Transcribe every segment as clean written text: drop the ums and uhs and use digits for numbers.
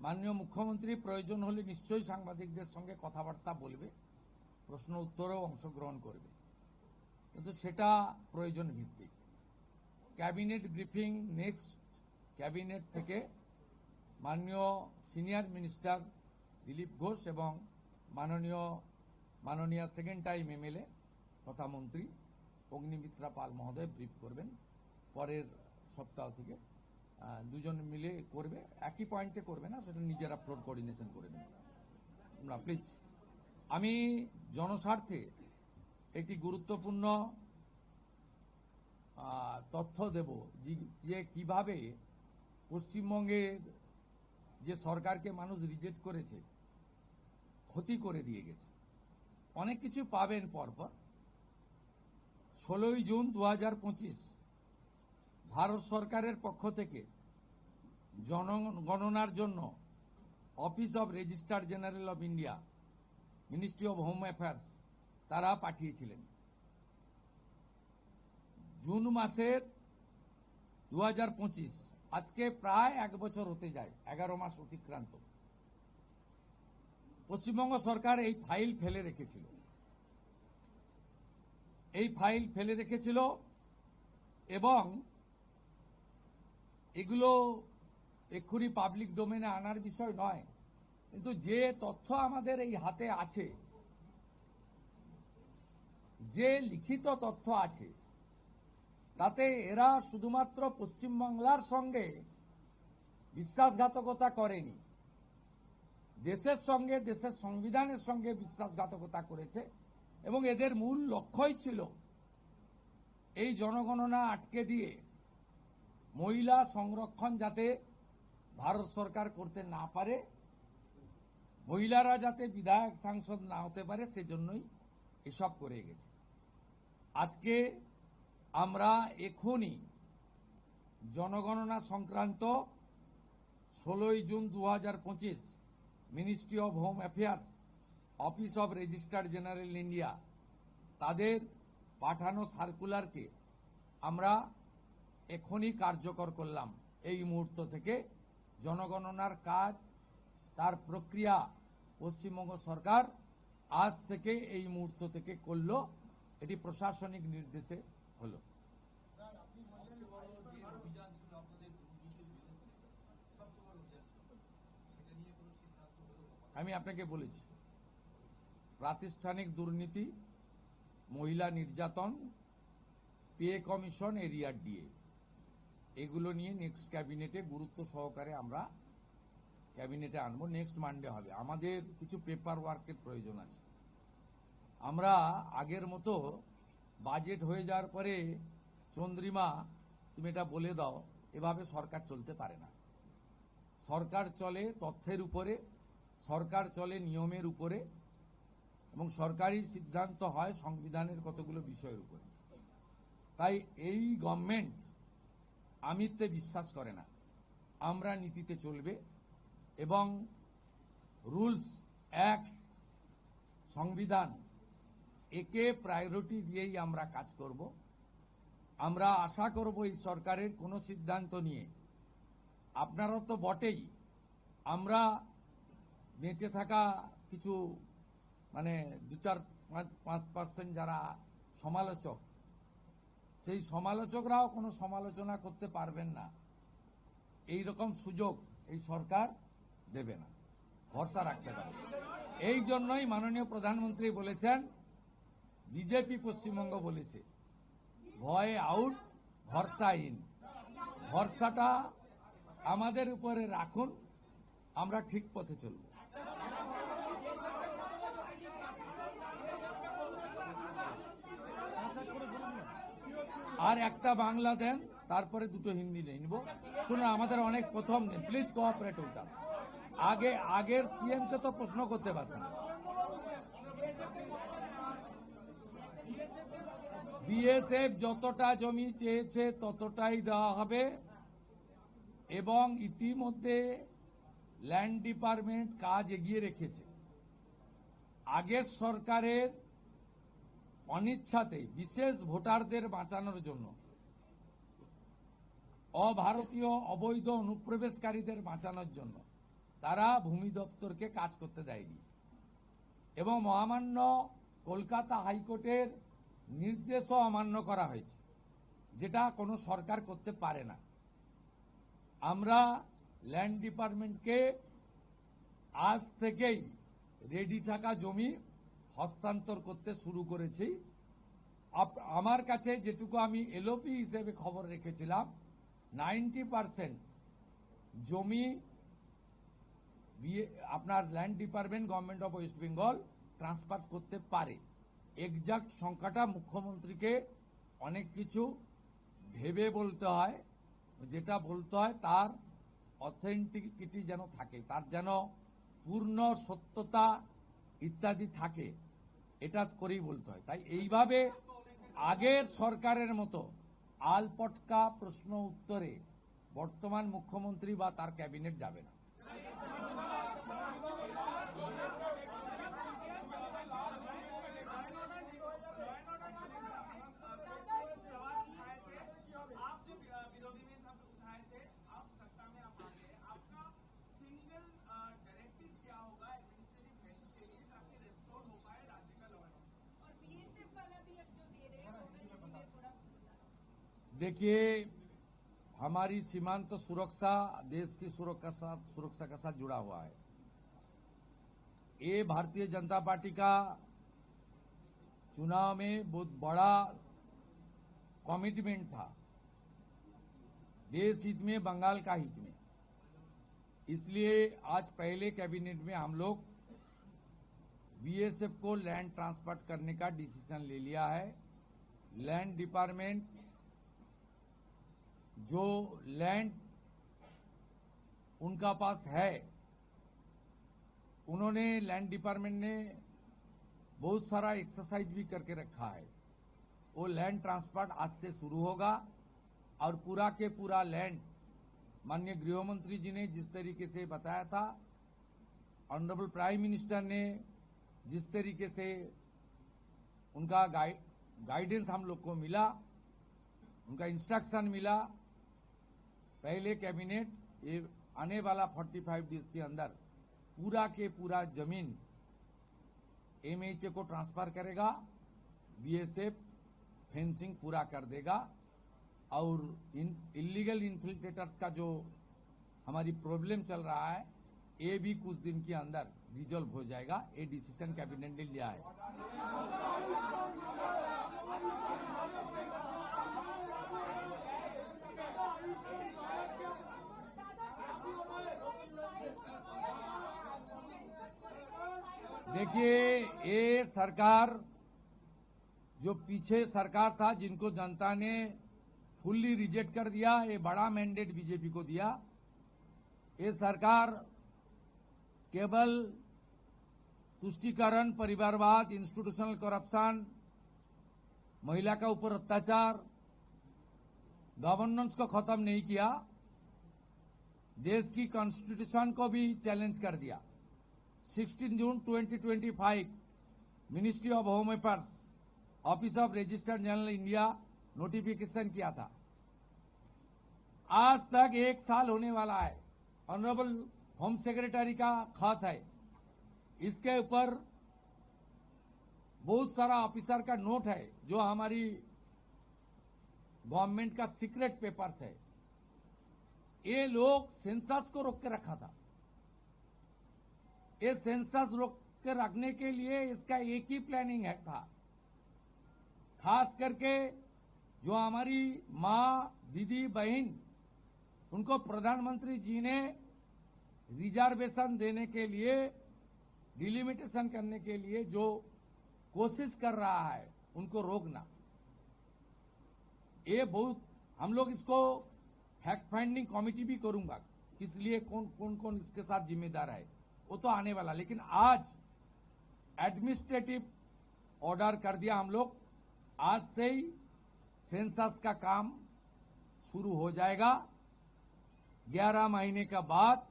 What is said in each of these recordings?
মাননীয় মুখ্যমন্ত্রী প্রয়োজন হলে নিশ্চয়ই সাংবাদিকদের সঙ্গে কথাবার্তা বলবে, প্রশ্ন উত্তরেও অংশগ্রহণ করবে, কিন্তু সেটা প্রয়োজন ভিত্তিক। ক্যাবিনেট ব্রিফিং নেক্সট ক্যাবিনেট থেকে মাননীয় সিনিয়র মিনিস্টার দিলীপ ঘোষ এবং মাননীয় সেকেন্ড টাইম এমএলএ তথা মন্ত্রী অগ্নিমিত্রা পাল মহোদয় ব্রিফ করবেন। পরের সপ্তাহ থেকে দুজন মিলে করবে, একই পয়েন্টে করবে না, সেটা নিজেরা ফ্লোর কোঅর্ডিনেশন করে নেবে। তোমরা প্লিজ, আমি জনস্বার্থে একটি গুরুত্বপূর্ণ তথ্য দেব যে কিভাবে পশ্চিমবঙ্গের যে সরকারকে মানুষ রিজেক্ট করেছে, ক্ষতি করে দিয়ে গেছে। অনেক কিছু পাবেন পরপর। 16ই জুন 2025 ভারত সরকারের পক্ষ থেকে জনগণনার জন্য office of Registrar general of India, ministry of Home affairs তারা পাঠিয়েছিলেন। জুন মাসের 2025, আজকে প্রায় 1 বছর হতে যায়, 11 মাস অতিক্রান্ত। পশ্চিমবঙ্গ সরকার এই ফাইল ফেলে রেখেছিল এবং এগুলো এক্ষুনি পাবলিক ডোমেনে আনার বিষয় নয়, কিন্তু যে তথ্য আমাদের এই হাতে আছে, যে লিখিত তথ্য আছে, তাতে এরা শুধুমাত্র পশ্চিমবাংলার সঙ্গে বিশ্বাসঘাতকতা করেনি, দেশের সঙ্গে, দেশের সংবিধানের সঙ্গে বিশ্বাসঘাতকতা করেছে। এবং এদের মূল লক্ষ্যই ছিল এই জনগণনা আটকে দিয়ে মহিলা সংরক্ষণ যাতে ভারত সরকার করতে না পারে, মহিলারা যাতে বিধায়ক সাংসদ না হতে পারে, সেজন্যই এসব করে গেছে। আজকে আমরা এখনই জনগণনা সংক্রান্ত 16ই June 2025 Ministry of Home Affairs, Office of Registrar General India তাদের পাঠানো সার্কুলারকে আমরা এখনই কার্যকর করলাম। এই মুহূর্ত থেকে জনগণনার কাজ, তার প্রক্রিয়া পশ্চিমবঙ্গ সরকার আজ থেকে এই মুহূর্ত থেকে করল। এটি প্রশাসনিক নির্দেশে হলো। আমি আপনাকে বলেছি, প্রাতিষ্ঠানিক দুর্নীতি, মহিলা নির্যাতন, পে কমিশন, এরিয়ার ডিএ, এগুলো নিয়ে নেক্সট ক্যাবিনেটে গুরুত্ব সহকারে আমরা ক্যাবিনেটে আনবো। নেক্সট মানডে হবে। আমাদের কিছু পেপার ওয়ার্কের প্রয়োজন আছে। আমরা আগের মতো বাজেট হয়ে যাওয়ার পরে চন্দ্রিমা তুমি এটা বলে দাও, এভাবে সরকার চলতে পারে না। সরকার চলে তথ্যের উপরে, সরকার চলে নিয়মের উপরে, এবং সরকারি সিদ্ধান্ত হয় সংবিধানের কতগুলো বিষয়ের উপরে। তাই এই গভর্নমেন্ট আমিত্বে বিশ্বাস করে না, আমরা নীতিতে চলবে এবং রুলস, অ্যাক্টস, সংবিধান, একে প্রায়োরিটি দিয়েই আমরা কাজ করব। আমরা আশা করব এই সরকারের কোনো সিদ্ধান্ত নিয়ে, আপনারা তো বটেই, আমরা বেঁচে থাকা কিছু 2-4-5% যারা সমালোচক, সেই সমালোচকরাও কোনো সমালোচনা করতে পারবেন না। এই রকম সুযোগ এই সরকার দেবে না, ভরসা রাখতে পারে। এই জন্যই মাননীয় প্রধানমন্ত্রী বলেছেন, বিজেপি পশ্চিমবঙ্গ বলেছে, ভয় আউট, ভরসা ইন। ভরসাটা আমাদের উপরে রাখুন, আমরা ঠিক পথে চলব। আর একটা বাংলা দেন, তারপরে দুটো হিন্দি নিব। শুনুন, আমাদের অনেক প্রথম দিন, প্লিজ কোঅপারেট উইথ আস। আগের সিএম কে তো প্রশ্ন করতে পারতেন। বিএসএফ যতটা জমি চেয়েছে ততটাই দেওয়া হবে, এবং ইতিমধ্যে ল্যান্ড ডিপার্টমেন্ট কাজ এগিয়ে রেখেছে। আগের সরকারের অনিচ্ছাতে বিশেষ ভোটারদের বাঁচানোর জন্য, অভারতীয় অবৈধ অনুপ্রবেশকারীদের বাঁচানোর জন্য তারা ভূমি দপ্তরকে কাজ করতে দেয়নি এবং মহামান্য কলকাতা হাইকোর্টের নির্দেশও অমান্য করা হয়েছে, যেটা কোনো সরকার করতে পারে না। আমরা ল্যান্ড ডিপার্টমেন্টকে আজ থেকেই রেডি থাকা জমি হস্তান্তর করতে শুরু করেছি। আমার কাছে যেটুকু আমি এলওপি হিসেবে খবর রেখেছিলাম, 90% জমি আপনার land department government of West Bengal transfer করতে পারে। এক্সাক্ট সংখ্যাটা মুখ্যমন্ত্রীকে অনেক কিছু ভেবে বলতে হয়, যেটা বলতে হয় তার অথেন্টিকিটি যেন থাকে, তার যেন পূর্ণ সত্যতা ইত্যাদি থাকে, এটা করেই বলতে হয়। তাই এইভাবে আগের সরকারের মতো আলপটকা প্রশ্ন উত্তরে বর্তমান মুখ্যমন্ত্রী বা তার ক্যাবিনেট যাবে না। देखिए, हमारी सीमांत सुरक्षा देश की सुरक्षा के साथ जुड़ा हुआ है। ये भारतीय जनता पार्टी का चुनाव में बहुत बड़ा कमिटमेंट था, देश हित में, बंगाल का हित में। इसलिए आज पहले कैबिनेट में हम लोग बीएसएफ को लैंड ट्रांसफर करने का डिसीजन ले लिया है। लैंड डिपार्टमेंट जो लैंड उनका पास है, उन्होंने लैंड डिपार्टमेंट ने बहुत सारा एक्सरसाइज भी करके रखा है। वो लैंड ट्रांसफर आज से शुरू होगा और पूरा के पूरा लैंड माननीय गृह मंत्री जी ने जिस तरीके से बताया था, ऑनरेबल प्राइम मिनिस्टर ने जिस तरीके से उनका गाइडेंस हम लोग को मिला, उनका इंस्ट्रक्शन मिला, पहले कैबिनेट ये आने वाला 45 डेज के अंदर पूरा के पूरा जमीन एमएचए को ट्रांसफर करेगा, बीएसएफ फेंसिंग पूरा कर देगा और इलीगल इन्फिल्ट्रेटर्स का जो हमारी प्रॉब्लम चल रहा है, ये भी कुछ दिन के अंदर रिजॉल्व हो जाएगा। ये डिसीजन कैबिनेट ने लिया है। देखिए, ये सरकार जो पीछे सरकार था, जिनको जनता ने फुल्ली रिजेक्ट कर दिया, ये बड़ा मैंडेट बीजेपी को दिया। ये सरकार केवल तुष्टीकरण, परिवारवाद, इंस्टीट्यूशनल करप्शन, महिला का ऊपर अत्याचार, गवर्नेंस को खत्म नहीं किया, देश की कॉन्स्टिट्यूशन को भी चैलेंज कर दिया। 16 जून 2025 ministry of home affairs, office of registered general India notification किया था। आज तक 1 साल होने वाला है। ऑनरेबल होम सेक्रेटरी का खत है, इसके ऊपर बहुत सारा ऑफिसर का नोट है, जो हमारी गवर्नमेंट का सीक्रेट पेपर्स है। ये लोग सेंसस को रोक के रखा था। ये सेंसस रोक के रखने के लिए इसका एक ही प्लानिंग है था, खास करके जो हमारी माँ, दीदी, बहन, उनको प्रधानमंत्री जी ने रिजर्वेशन देने के लिए, डिलिमिटेशन करने के लिए जो कोशिश कर रहा है, उनको रोकना। ये बहुत, हम लोग इसको फैक्ट फाइंडिंग कमेटी भी करूंगा, इसलिए कौन इसके साथ जिम्मेदार है वो तो आने वाला। लेकिन आज एडमिनिस्ट्रेटिव ऑर्डर कर दिया हम लोग, आज से ही सेंसस का काम शुरू हो जाएगा। 11 महीने के बाद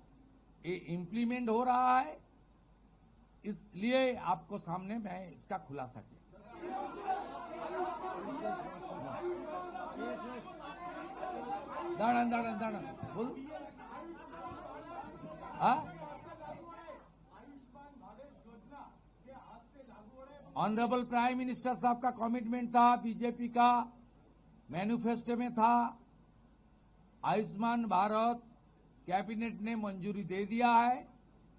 ये इम्प्लीमेंट हो रहा है, इसलिए आपको सामने मैं इसका खुलासा किया। दाड़न बोलो। हाँ, ऑनरेबल प्राइम मिनिस्टर साहब का कमिटमेंट था, बीजेपी का मैनिफेस्टो में था। आयुष्मान भारत कैबिनेट ने मंजूरी दे दिया है।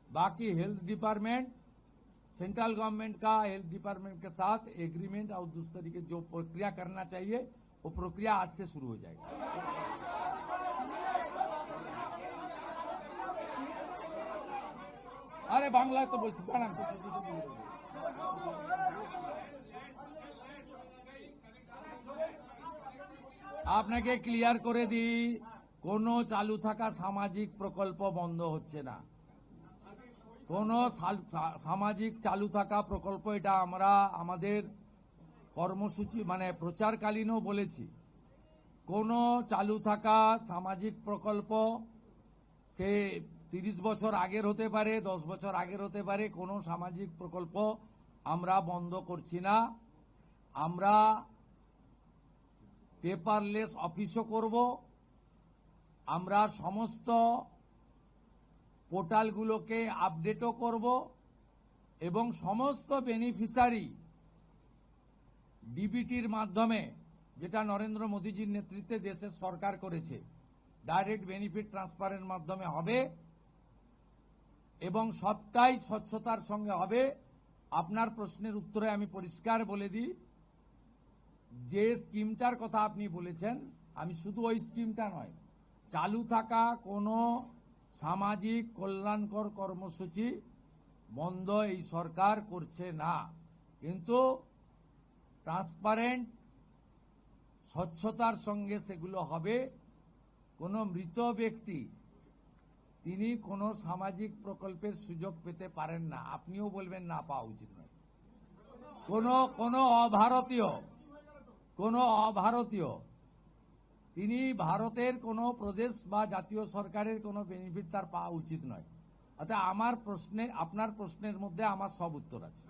बाकी हेल्थ डिपार्टमेंट, सेंट्रल गवर्नमेंट का हेल्थ डिपार्टमेंट के साथ एग्रीमेंट और दूसरे तरीके जो प्रक्रिया करना चाहिए वो प्रक्रिया आज से शुरू हो जाएगी। अरे बांग्ला तो बोलছি দাঁড়ান আপনাকে ক্লিয়ার করে দিই, কোনো চালু থাকা সামাজিক প্রকল্প বন্ধ হচ্ছে না। কোনো সামাজিক চালু থাকা প্রকল্প, এটা আমরা আমাদের কর্মসূচি মানে প্রচারকালীনও বলেছি, কোনো চালু থাকা সামাজিক প্রকল্প সে 30 বছর আগের হতে পারে, 10 বছর আগের হতে পারে, কোনো সামাজিক প্রকল্প আমরা বন্ধ করছি না। আমরা পেপারলেস অফিসও করব, আমরা সমস্ত পোর্টালগুলোকে আপডেটও করব এবং সমস্ত বেনিফিশিয়ারি ডিবিটির মাধ্যমে, যেটা নরেন্দ্র মোদীজির নেতৃত্বে দেশের সরকার করেছে, ডাইরেক্ট বেনিফিট ট্রান্সফারের মাধ্যমে হবে এবং সবটাই স্বচ্ছতার সঙ্গে হবে। আপনার প্রশ্নের উত্তরে আমি পরিষ্কার বলে দিই, যে স্কিমটার কথা আপনি বলেছেন, আমি শুধু ওই স্কিমটা নয়, চালু থাকা কোনো সামাজিক কল্যাণকর কর্মসূচি বন্ধ এই সরকার করছে না, কিন্তু ট্রান্সপারেন্ট স্বচ্ছতার সঙ্গে সেগুলো হবে। কোনো মৃত ব্যক্তি তিনি কোনো সামাজিক প্রকল্পের সুযোগ পেতে পারেন না, আপনিও বলবেন না পাওয়া উচিত নয়। কোনো অভারতীয় তিনি ভারতের কোনো প্রদেশ বা জাতীয় সরকারের কোনো বেনিফিট তার পাওয়া উচিত নয়। অর্থাৎ আপনার প্রশ্নের মধ্যে আমার সব উত্তর আছে।